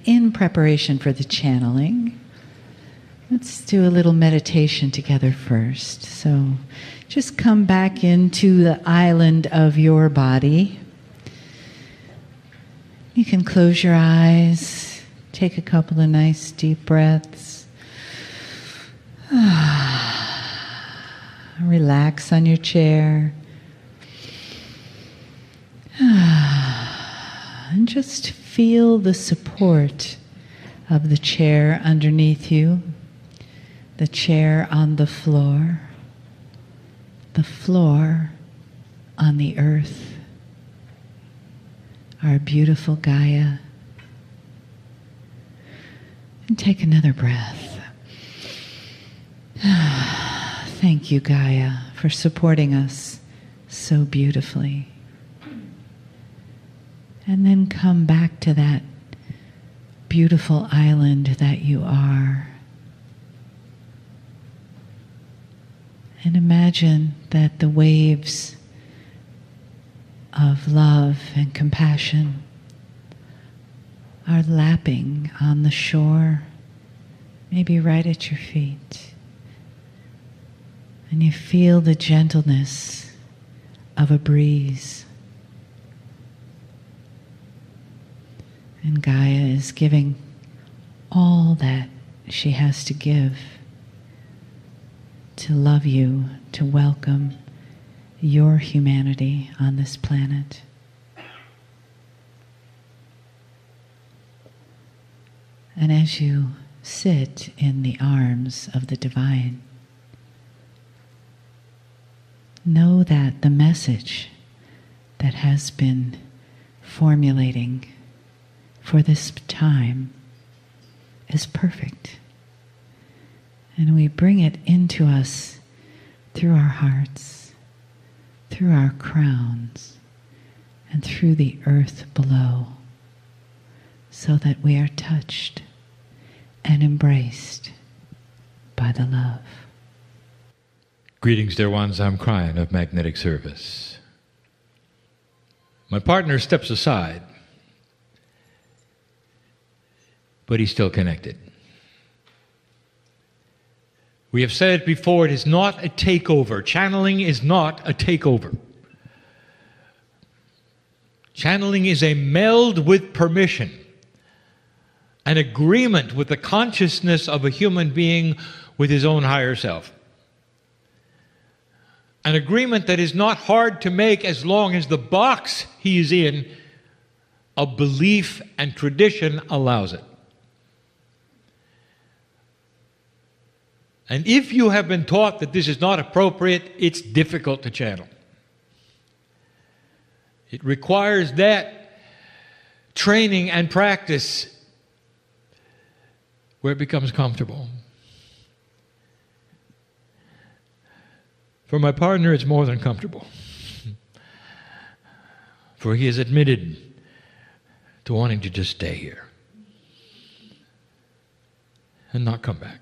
in preparation for the channeling, let's do a little meditation together first. So just come back into the island of your body. You can close your eyes, take a couple of nice deep breaths. Relax on your chair. And just feel the support of the chair underneath you, the chair on the floor on the earth, our beautiful Gaia. And take another breath. Thank you, Gaia, for supporting us so beautifully. And then come back to that beautiful island that you are. And imagine that the waves of love and compassion are lapping on the shore, maybe right at your feet. And you feel the gentleness of a breeze. And Gaia is giving all that she has to give to love you, to welcome your humanity on this planet. And as you sit in the arms of the divine, know that the message that has been formulating for this time is perfect. And we bring it into us through our hearts, through our crowns, and through the earth below, so that we are touched and embraced by the love. Greetings, dear ones. I'm Kryon of Magnetic Service. My partner steps aside, but he's still connected. We have said it before, it is not a takeover. Channeling is not a takeover. Channeling is a meld with permission, an agreement with the consciousness of a human being with his own higher self. An agreement that is not hard to make as long as the box he is in of belief and tradition allows it. And if you have been taught that this is not appropriate, it's difficult to channel. It requires that training and practice where it becomes comfortable. For my partner, it's more than comfortable. For he has admitted to wanting to just stay here and not come back.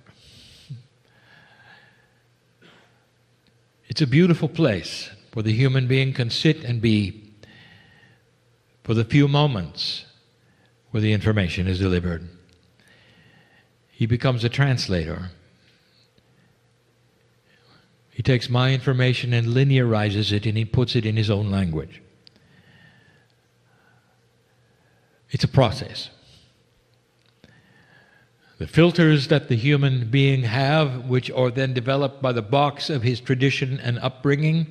It's a beautiful place where the human being can sit and be for the few moments where the information is delivered. He becomes a translator. He takes my information and linearizes it, and he puts it in his own language. It's a process. The filters that the human being have, which are then developed by the box of his tradition and upbringing,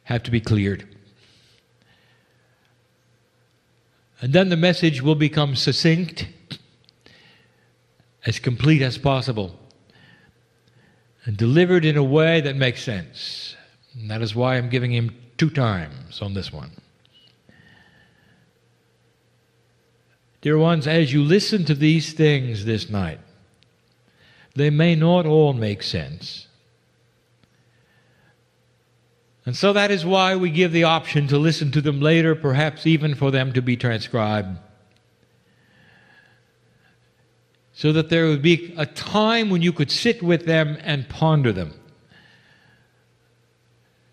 have to be cleared. And then the message will become succinct, as complete as possible, and delivered in a way that makes sense. And that is why I'm giving him 2 times on this one. Dear ones, as you listen to these things this night, they may not all make sense. And so that is why we give the option to listen to them later, perhaps even for them to be transcribed, so that there would be a time when you could sit with them and ponder them,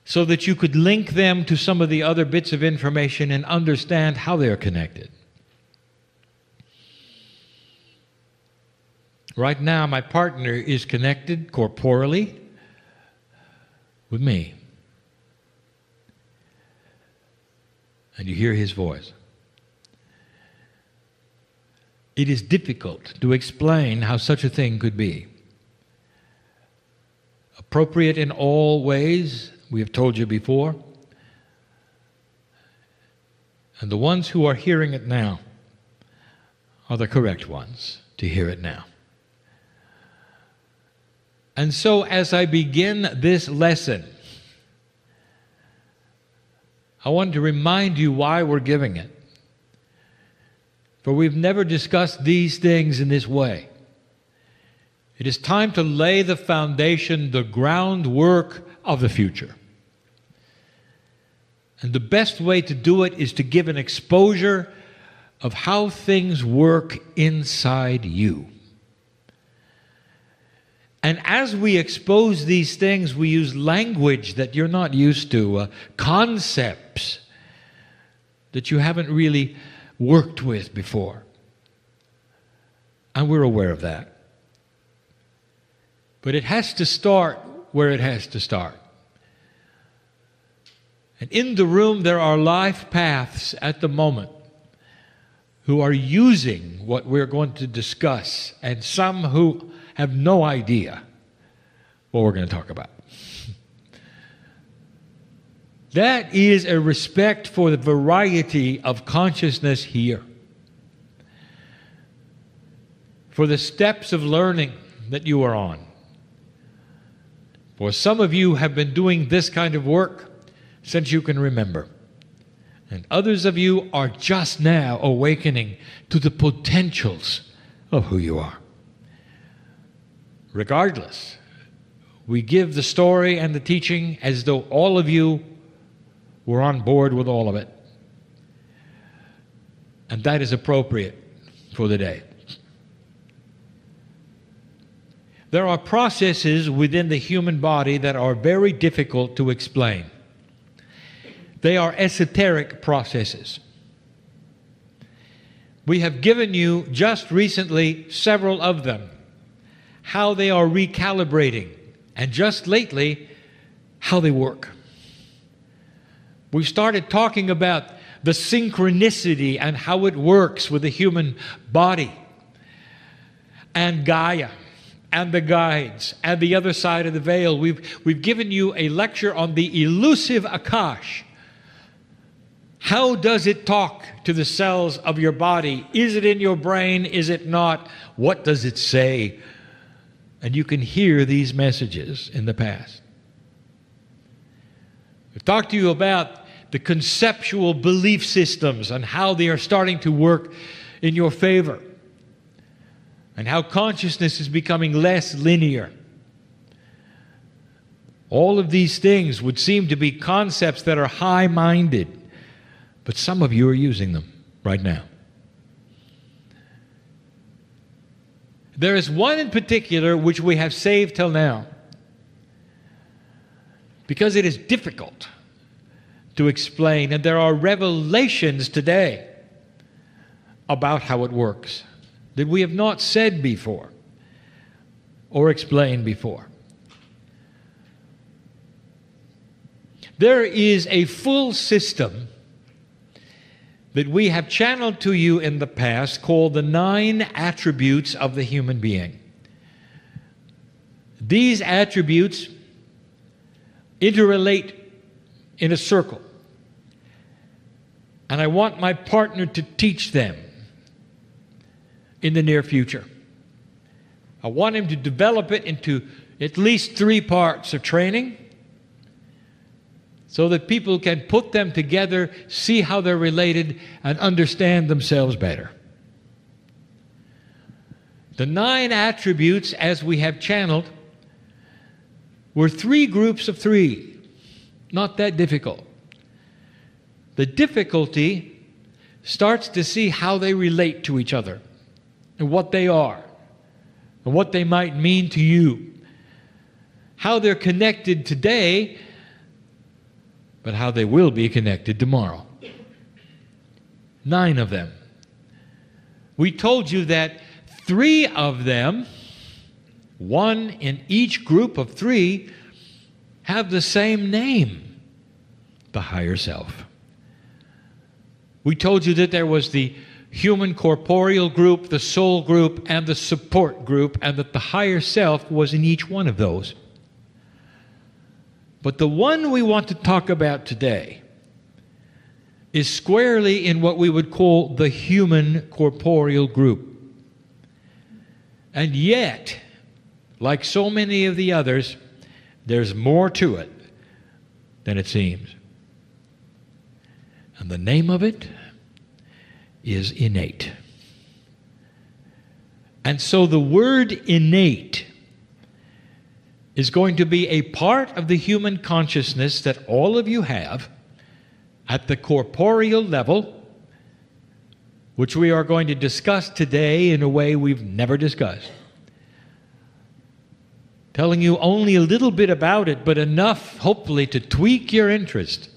so that you could link them to some of the other bits of information and understand how they are connected. Right now, my partner is connected corporally with me. And you hear his voice. It is difficult to explain how such a thing could be. Appropriate in all ways, we have told you before. And the ones who are hearing it now are the correct ones to hear it now. And so as I begin this lesson, I want to remind you why we're giving it. For we've never discussed these things in this way. It is time to lay the foundation, the groundwork of the future. And the best way to do it is to give an exposure of how things work inside you. And as we expose these things, we use language that you're not used to, concepts that you haven't really worked with before. And we're aware of that. But it has to start where it has to start. And in the room there are life paths at the moment who are using what we're going to discuss, and some who have no idea what we're going to talk about. That is a respect for the variety of consciousness here, for the steps of learning that you are on. For some of you have been doing this kind of work since you can remember. And others of you are just now awakening to the potentials of who you are. Regardless, we give the story and the teaching as though all of you were on board with all of it. And that is appropriate for the day. There are processes within the human body that are very difficult to explain. They are esoteric processes. We have given you just recently several of them, how they are recalibrating, and just lately, how they work. We started talking about the synchronicity and how it works with the human body, and Gaia, and the guides, and the other side of the veil. We've given you a lecture on the elusive Akash. How does it talk to the cells of your body? Is it in your brain? Is it not? What does it say? And you can hear these messages in the past. We've talked to you about the conceptual belief systems and how they are starting to work in your favor, and how consciousness is becoming less linear. All of these things would seem to be concepts that are high-minded, but some of you are using them right now. There is one in particular which we have saved till now, because it is difficult to explain, and there are revelations today about how it works that we have not said before or explained before. There is a full system that we have channeled to you in the past called the 9 attributes of the human being. These attributes interrelate in a circle. And I want my partner to teach them in the near future. I want him to develop it into at least 3 parts of training, so that people can put them together, see how they're related, and understand themselves better. The 9 attributes, as we have channeled, were 3 groups of 3. Not that difficult. The difficulty starts to see how they relate to each other, and what they are, and what they might mean to you. How they're connected today, but how they will be connected tomorrow. 9 of them. We told you that 3 of them one in each group of three, have the same name, the higher self. We told you that there was the human corporeal group, the soul group, and the support group, and that the higher self was in each one of those. But the one we want to talk about today is squarely in what we would call the human corporeal group. And yet, like so many of the others, there's more to it than it seems. And the name of it is innate. And so the word innate is going to be a part of the human consciousness that all of you have at the corporeal level, which we are going to discuss today in a way we've never discussed. Telling you only a little bit about it, but enough, hopefully, to tweak your interest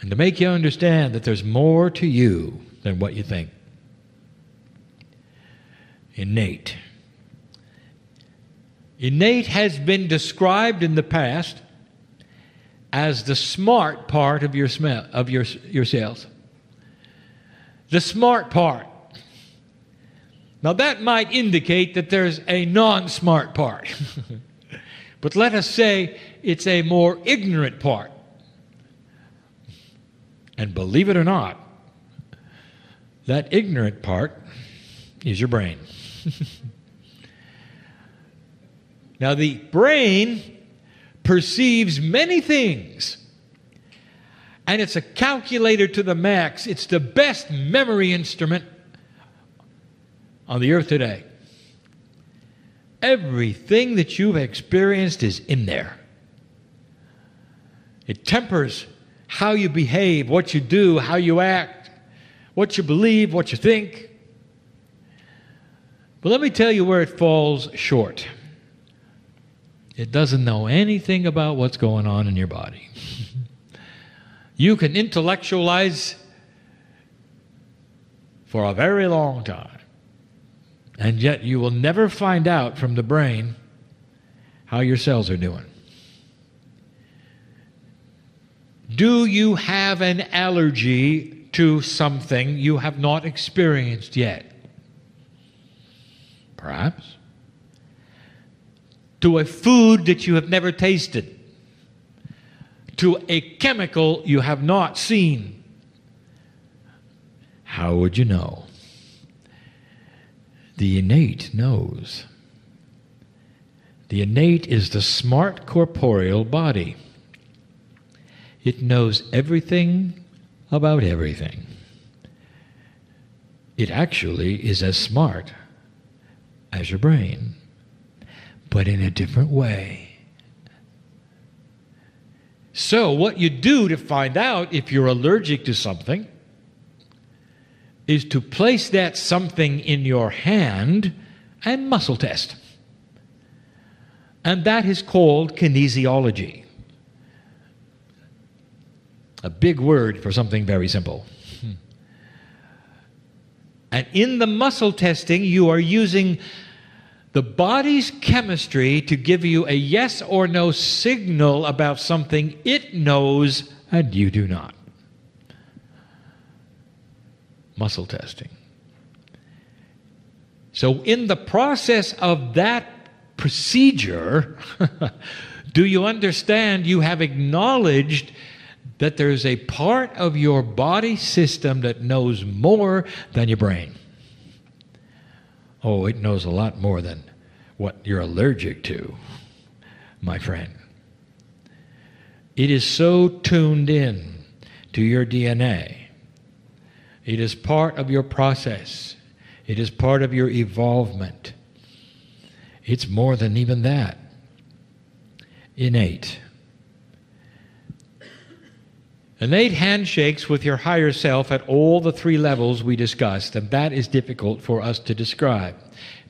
and to make you understand that there's more to you than what you think. Innate. Innate has been described in the past as the smart part of your cells. The smart part. Now that might indicate that there's a non-smart part. But let us say it's a more ignorant part. And believe it or not, that ignorant part is your brain. Now the brain perceives many things, and it's a calculator to the max. It's the best memory instrument on the earth today. Everything that you've experienced is in there. It tempers how you behave, what you do, how you act, what you believe, what you think. But let me tell you where it falls short. It doesn't know anything about what's going on in your body. You can intellectualize for a very long time, and yet you will never find out from the brain how your cells are doing. Do you have an allergy to something you have not experienced yet? Perhaps. To a food that you have never tasted, to a chemical you have not seen. How would you know? The innate knows. The innate is the smart corporeal body. It knows everything about everything. It actually is as smart as your brain, but in a different way. So what you do to find out if you're allergic to something is to place that something in your hand and muscle test. And that is called kinesiology. A big word for something very simple. And in the muscle testing, you are using the body's chemistry to give you a yes or no signal about something it knows and you do not. Muscle testing. So in the process of that procedure, do you understand you have acknowledged that there's a part of your body system that knows more than your brain? Oh, it knows a lot more than what you're allergic to, my friend. It is so tuned in to your DNA. It is part of your process. It is part of your evolvement. It's more than even that. Innate. Innate handshakes with your higher self at all the three levels we discussed, and that is difficult for us to describe.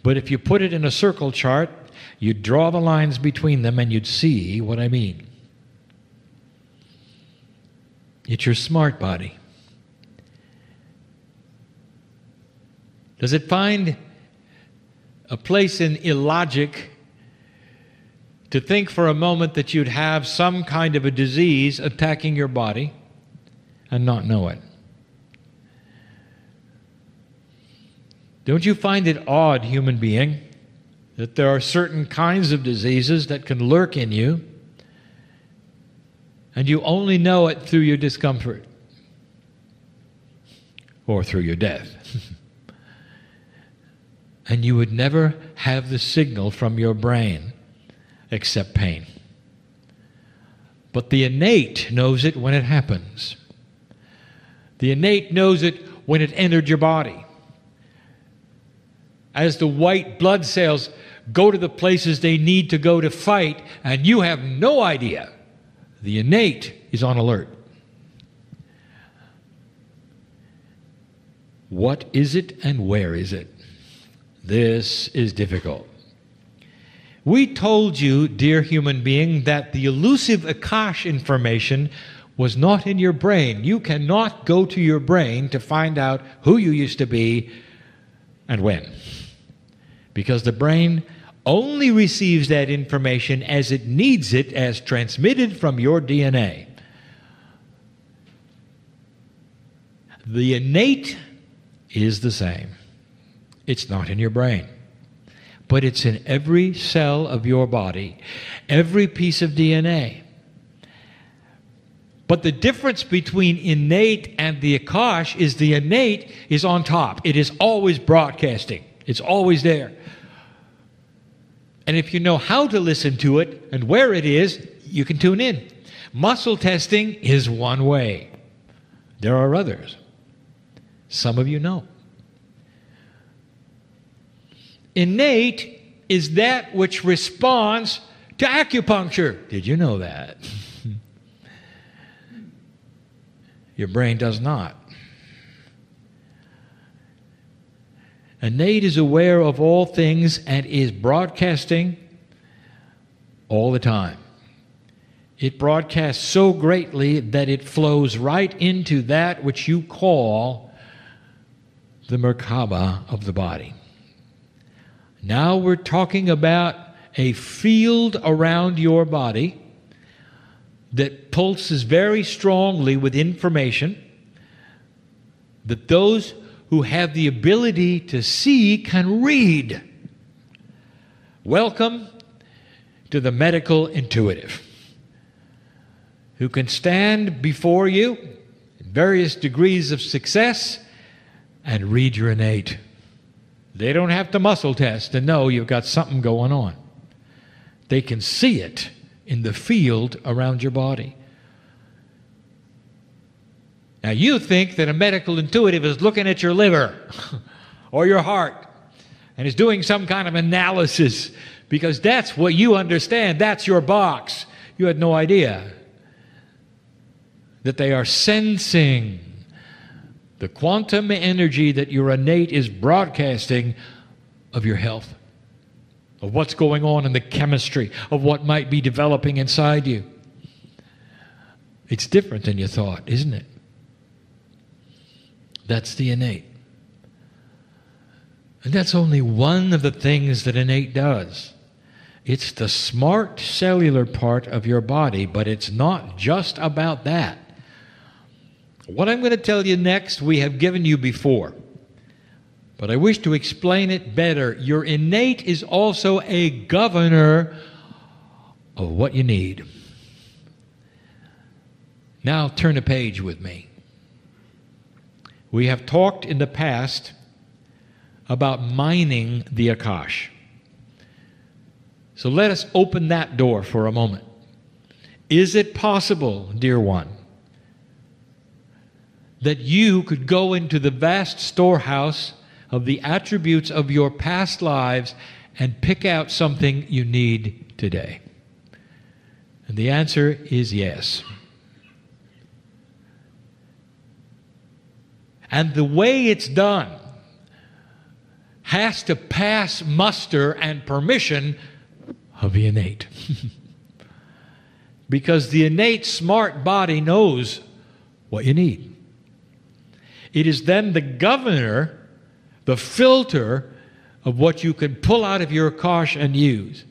But if you put it in a circle chart, you'd draw the lines between them and you'd see what I mean. It's your smart body. Does it find a place in illogic to think for a moment that you'd have some kind of a disease attacking your body and not know it. Don't you find it odd, human being, that there are certain kinds of diseases that can lurk in you and you only know it through your discomfort or through your death? And you would never have the signal from your brain except pain. But the innate knows it when it happens. The innate knows it when it entered your body. As the white blood cells go to the places they need to go to fight, and you have no idea, the innate is on alert. What is it and where is it? This is difficult. We told you, dear human being, that the elusive Akash information was not in your brain. You cannot go to your brain to find out who you used to be and when. Because the brain only receives that information as it needs it, as transmitted from your DNA. The innate is the same. It's not in your brain, but it's in every cell of your body, every piece of DNA. But the difference between innate and the Akash is the innate is on top. It is always broadcasting. It's always there. And if you know how to listen to it and where it is, you can tune in. Muscle testing is one way. There are others. Some of you know. Innate is that which responds to acupuncture. Did you know that? Your brain does not. Innate is aware of all things and is broadcasting all the time. It broadcasts so greatly that it flows right into that which you call the Merkaba of the body. Now we're talking about a field around your body that pulses very strongly with information that those who have the ability to see can read. Welcome to the medical intuitive, who can stand before you in various degrees of success and read your innate. They don't have to muscle test to know you've got something going on. They can see it in the field around your body. Now you think that a medical intuitive is looking at your liver or your heart and is doing some kind of analysis because that's what you understand. That's your box. You had no idea that they are sensing the quantum energy that your innate is broadcasting of your health, of what's going on in the chemistry, of what might be developing inside you. It's different than you thought, isn't it? That's the innate. And that's only one of the things that innate does. It's the smart cellular part of your body, but it's not just about that. What I'm going to tell you next, we have given you before. But I wish to explain it better. Your innate is also a governor of what you need. Now turn a page with me. We have talked in the past about mining the Akash. So let us open that door for a moment. Is it possible, dear one, that you could go into the vast storehouse of the attributes of your past lives and pick out something you need today? And the answer is yes. And the way it's done has to pass muster and permission of the innate. Because the innate smart body knows what you need. It is then the governor, the filter of what you can pull out of your Akash and use.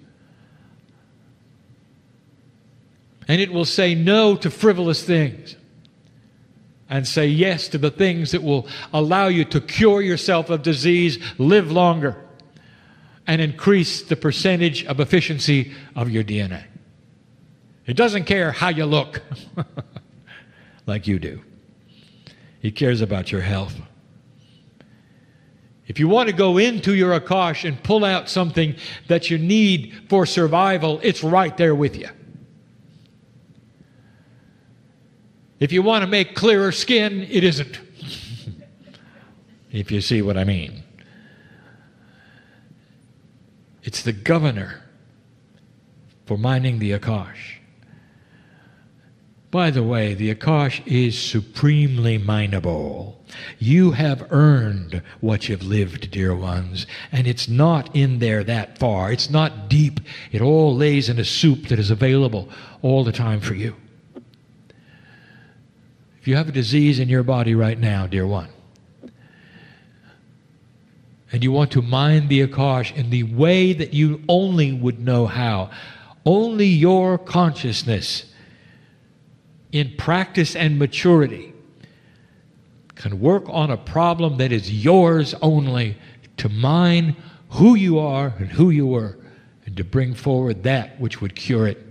And it will say no to frivolous things and say yes to the things that will allow you to cure yourself of disease, live longer, and increase the percentage of efficiency of your DNA. It doesn't care how you look like you do. It cares about your health. If you want to go into your Akash and pull out something that you need for survival, it's right there with you. If you want to make clearer skin, it isn't. If you see what I mean. It's the governor for mining the Akash. By the way, the Akash is supremely mineable. You have earned what you've lived, dear ones, and it's not in there that far. It's not deep. It all lays in a soup that is available all the time for you. If you have a disease in your body right now, dear one, and you want to mine the Akash in the way that you only would know how, only your consciousness in practice and maturity can work on a problem that is yours only, to mine who you are and who you were, and to bring forward that which would cure it.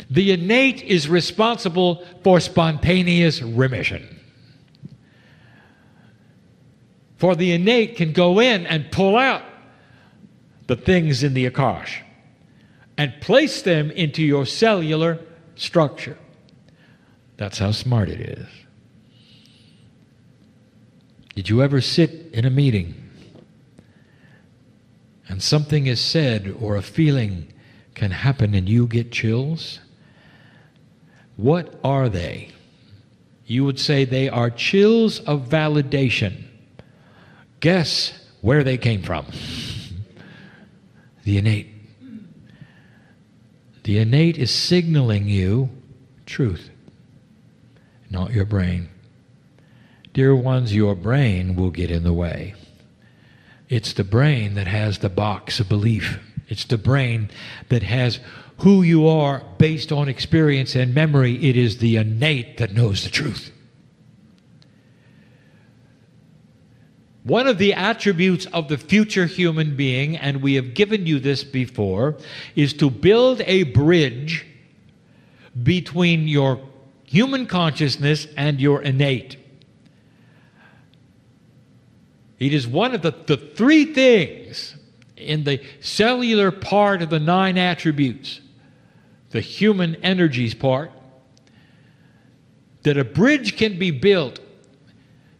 The innate is responsible for spontaneous remission. For the innate can go in and pull out the things in the Akash and place them into your cellular structure. That's how smart it is. Did you ever sit in a meeting and something is said or a feeling can happen and you get chills? What are they? You would say they are chills of validation. Guess where they came from? The innate. The innate is signaling you truth, not your brain. Dear ones, your brain will get in the way. It's the brain that has the box of belief. It's the brain that has who you are based on experience and memory. It is the innate that knows the truth. One of the attributes of the future human being, and we have given you this before, is to build a bridge between your human consciousness and your innate. It is one of the three things in the cellular part of the 9 attributes, the human energies part, that a bridge can be built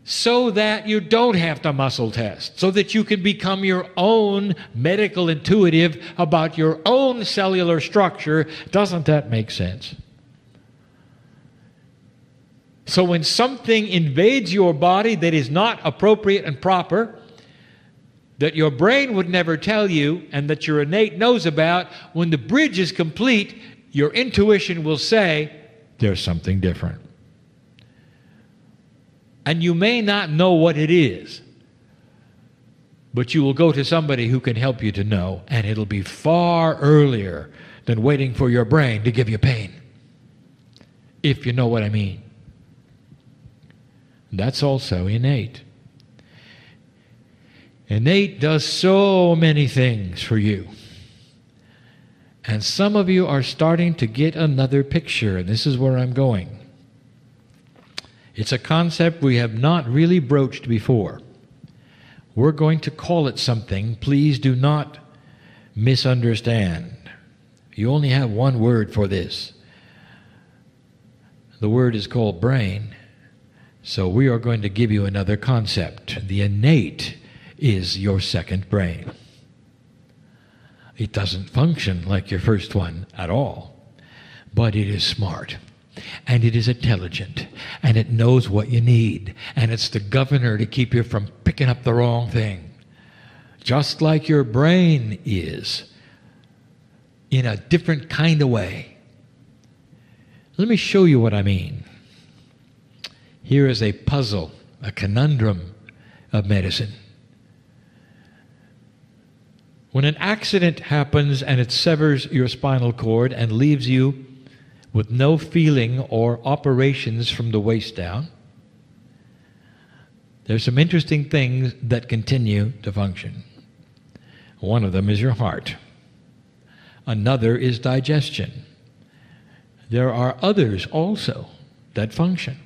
so that you don't have to muscle test, so that you can become your own medical intuitive about your own cellular structure. Doesn't that make sense? So when something invades your body that is not appropriate and proper, that your brain would never tell you and that your innate knows about, when the bridge is complete, your intuition will say, there's something different. And you may not know what it is, but you will go to somebody who can help you to know, and it'll be far earlier than waiting for your brain to give you pain, if you know what I mean. That's also innate. Innate does so many things for you. And some of you are starting to get another picture, and this is where I'm going. It's a concept we have not really broached before. We're going to call it something. Please do not misunderstand. You only have one word for this. The word is called brain. So we are going to give you another concept. The innate is your second brain. It doesn't function like your first one at all, but it is smart, and it is intelligent, and it knows what you need, and it's the governor to keep you from picking up the wrong thing, just like your brain is, in a different kind of way. Let me show you what I mean. Here is a puzzle, a conundrum of medicine. When an accident happens and it severs your spinal cord and leaves you with no feeling or operations from the waist down, there's some interesting things that continue to function. One of them is your heart. Another is digestion. There are others also that function.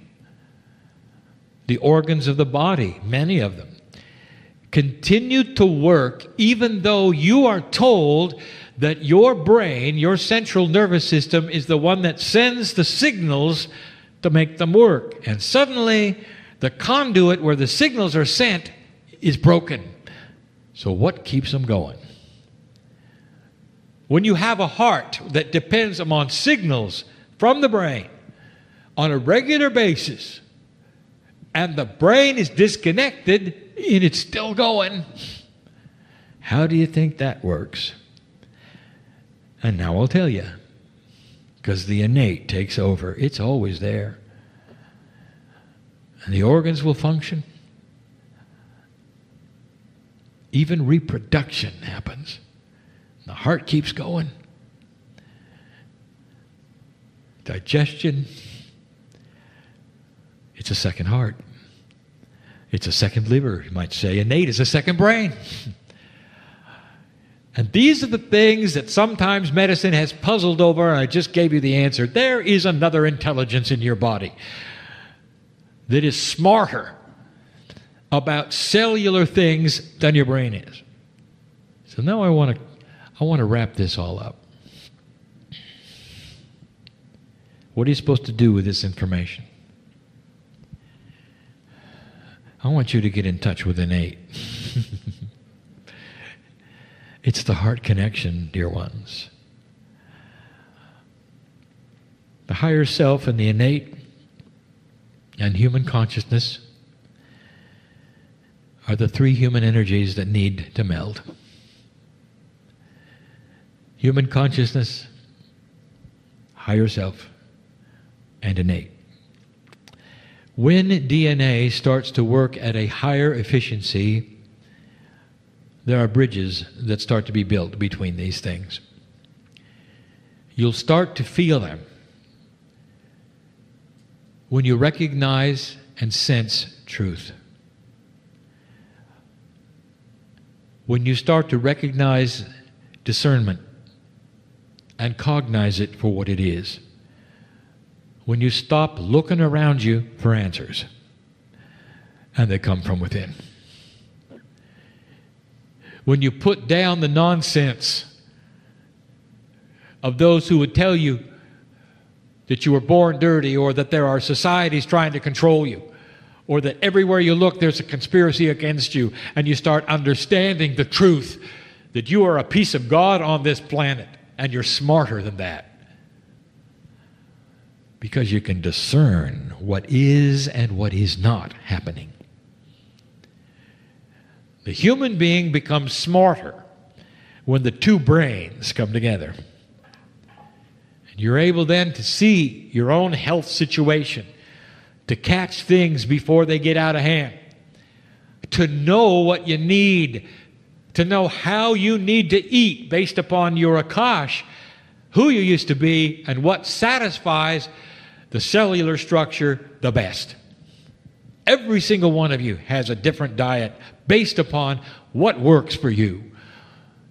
The organs of the body, many of them, continue to work even though you are told that your brain, your central nervous system, is the one that sends the signals to make them work. And suddenly, the conduit where the signals are sent is broken. So what keeps them going? When you have a heart that depends upon signals from the brain on a regular basis, and the brain is disconnected and it's still going, how do you think that works? And now I'll tell you, because the innate takes over. It's always there. And the organs will function. Even reproduction happens. The heart keeps going. Digestion, it's a second heart. It's a second liver, you might say. Innate is a second brain. And these are the things that sometimes medicine has puzzled over. I just gave you the answer. There is another intelligence in your body that is smarter about cellular things than your brain is. So now I want to wrap this all up. What are you supposed to do with this information? I want you to get in touch with innate. It's the heart connection, dear ones. The higher self and the innate and human consciousness are the three human energies that need to meld. Human consciousness, higher self, and innate. When DNA starts to work at a higher efficiency, there are bridges that start to be built between these things. You'll start to feel them when you recognize and sense truth. When you start to recognize discernment and cognize it for what it is. When you stop looking around you for answers, and they come from within. When you put down the nonsense of those who would tell you that you were born dirty, or that there are societies trying to control you, or that everywhere you look there's a conspiracy against you, and you start understanding the truth that you are a piece of God on this planet, and you're smarter than that. Because you can discern what is and what is not happening. The human being becomes smarter when the two brains come together. And you're able then to see your own health situation, to catch things before they get out of hand, to know what you need, to know how you need to eat based upon your akash, who you used to be, and what satisfies the cellular structure the best. Every single one of you has a different diet based upon what works for you.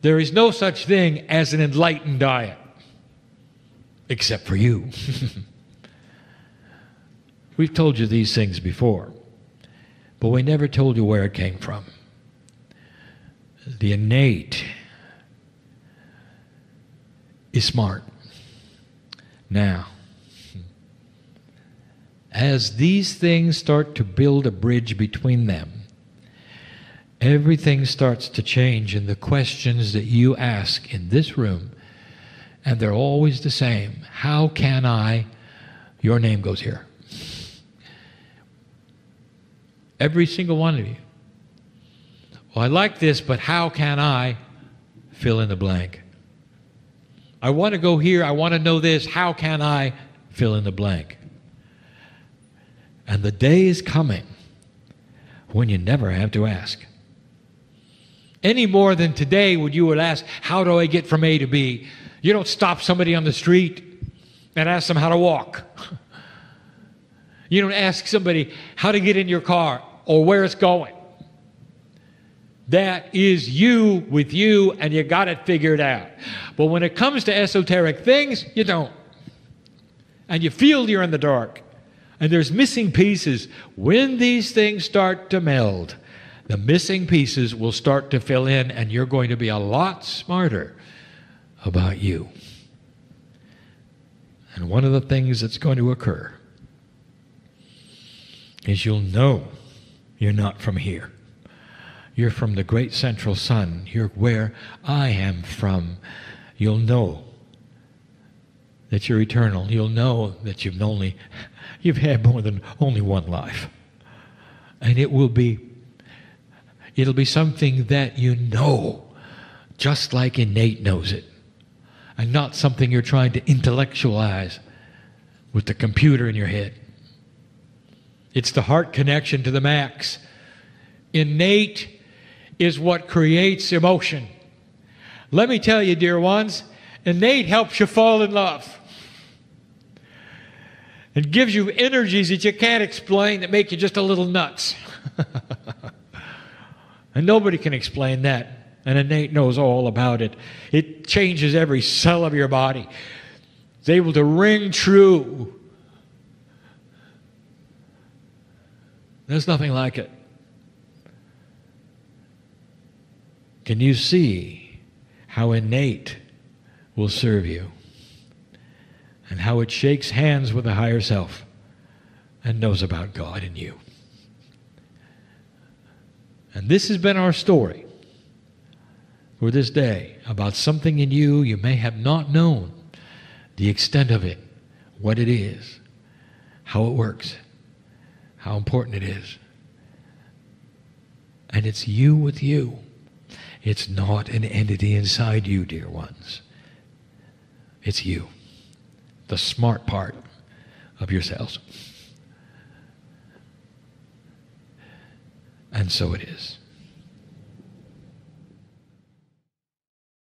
There is no such thing as an enlightened diet, except for you. We've told you these things before, but we never told you where it came from. The innate is smart. Now, as these things start to build a bridge between them, everything starts to change in the questions that you ask in this room, and they're always the same. How can I? Your name goes here. Every single one of you. Well, I like this, but how can I? Fill in the blank. I want to go here. I want to know this. How can I? Fill in the blank. And the day is coming when you never have to ask. Any more than today when you would ask, how do I get from A to B? You don't stop somebody on the street and ask them how to walk. You don't ask somebody how to get in your car or where it's going. That is you with you, and you got it figured out. But when it comes to esoteric things, you don't. And you feel you're in the dark. And there's missing pieces. When these things start to meld, the missing pieces will start to fill in, and you're going to be a lot smarter about you. And one of the things that's going to occur is you'll know you're not from here. You're from the great central sun. You're where I am from. You'll know that you're eternal. You'll know that you've had more than only one life. And it'll be something that you know, just like innate knows it. And not something you're trying to intellectualize with the computer in your head. It's the heart connection to the max. Innate is what creates emotion. Let me tell you, dear ones, innate helps you fall in love. It gives you energies that you can't explain that make you just a little nuts. And nobody can explain that. And innate knows all about it. It changes every cell of your body. It's able to ring true. There's nothing like it. Can you see how innate will serve you? And how it shakes hands with the higher self and knows about God in you. And this has been our story for this day about something in you you may have not known the extent of it, what it is, how it works, how important it is. And it's you with you. It's not an entity inside you, dear ones. It's you, the smart part of yourselves. And so it is.